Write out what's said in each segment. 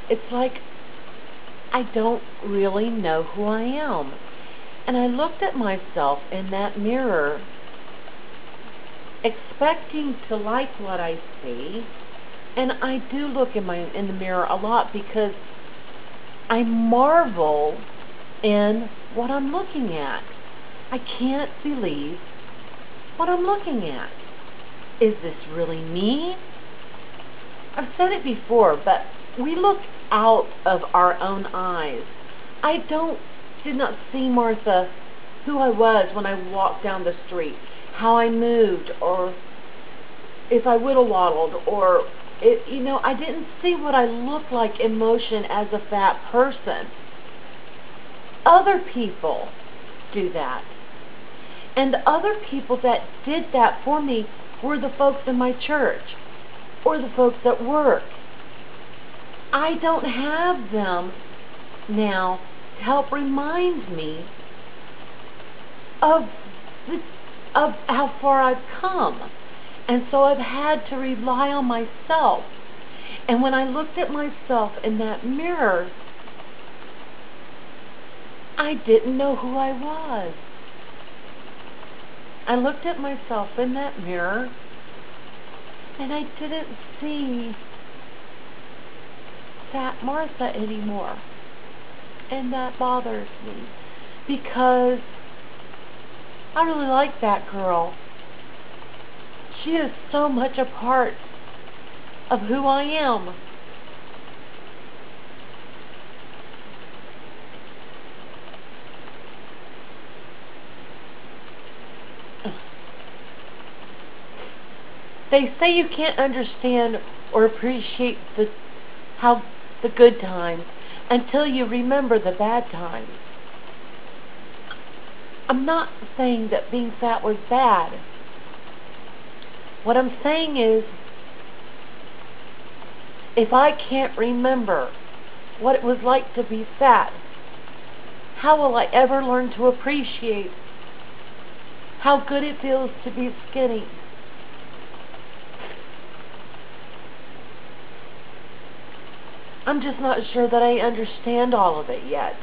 It's like I don't really know who I am. And I looked at myself in that mirror, expecting to like what I see. And I do look in the mirror a lot because I marvel in what I'm looking at. I can't believe what I'm looking at. Is this really me? I've said it before, but we look out of our own eyes. I did not see, Martha, who I was when I walked down the street, how I moved, or if I whittle waddled, or I didn't see what I looked like in motion as a fat person. Other people do that. And the other people that did that for me were the folks in my church or the folks at work. I don't have them now to help remind me of how far I've come. And so I've had to rely on myself. And when I looked at myself in that mirror, I didn't know who I was. I looked at myself in that mirror, and I didn't see Fat Martha anymore. And that bothers me, because I really like that girl. She is so much a part of who I am. They say you can't understand or appreciate the good times until you remember the bad times. I'm not saying that being fat was bad. What I'm saying is, if I can't remember what it was like to be fat, how will I ever learn to appreciate how good it feels to be skinny? I'm just not sure that I understand all of it yet.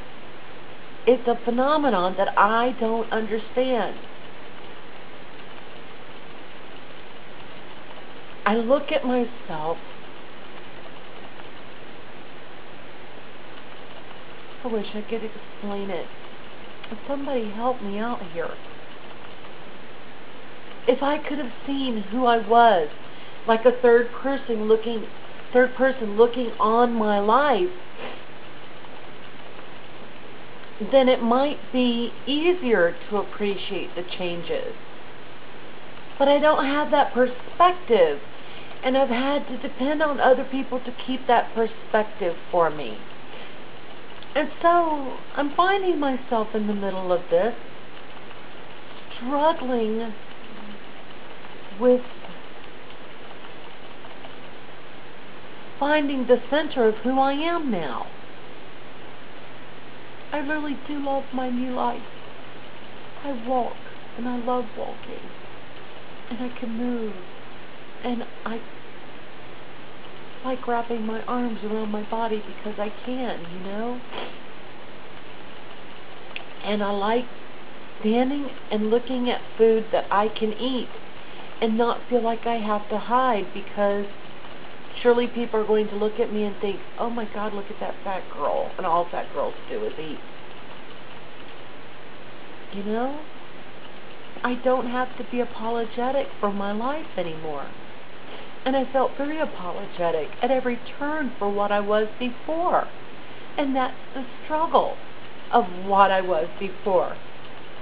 It's a phenomenon that I don't understand. I look at myself. I wish I could explain it. Somebody help me out here. If I could have seen who I was, like a third person looking on my life, then it might be easier to appreciate the changes. But I don't have that perspective, and I've had to depend on other people to keep that perspective for me. And so I'm finding myself in the middle of this, struggling with finding the center of who I am now. I really do love my new life. I walk, and I love walking, and I can move, and I like wrapping my arms around my body because I can, and I like standing and looking at food that I can eat and not feel like I have to hide, because surely people are going to look at me and think, oh my God, look at that fat girl, and all fat girls do is eat. I don't have to be apologetic for my life anymore. And I felt very apologetic at every turn for what I was before. And that's the struggle of what I was before.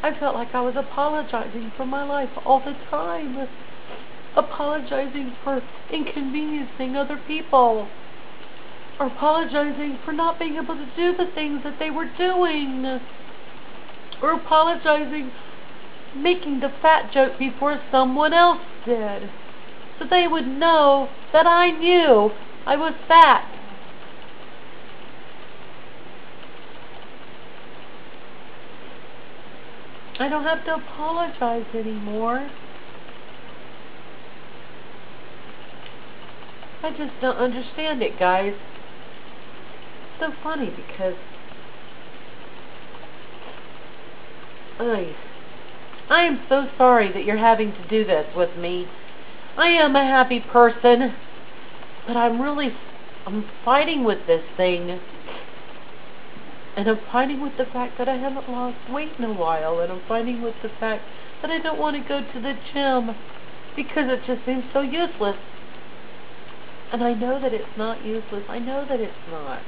I felt like I was apologizing for my life all the time. Apologizing for inconveniencing other people. Or apologizing for not being able to do the things that they were doing. Or apologizing, making the fat joke before someone else did, so they would know that I knew I was fat. I don't have to apologize anymore. I just don't understand it, guys. so funny because I am so sorry that you're having to do this with me. I am a happy person, but I'm fighting with this thing. And I'm fighting with the fact that I haven't lost weight in a while. And I'm fighting with the fact that I don't want to go to the gym because it just seems so useless. And I know that it's not useless. I know that it's not.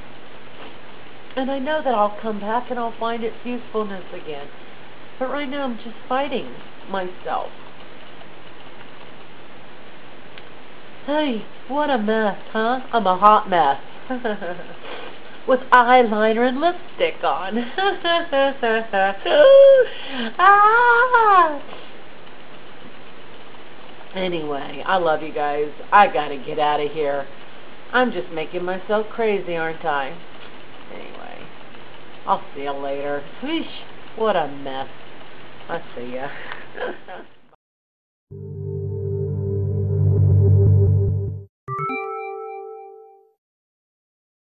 And I know that I'll come back and I'll find its usefulness again. But right now I'm just fighting myself. Hey, what a mess, huh? I'm a hot mess. With eyeliner and lipstick on. Ah! Anyway, I love you guys. I gotta get out of here. I'm just making myself crazy, aren't I? Anyway, I'll see you later. Wheesh, what a mess. I'll see ya.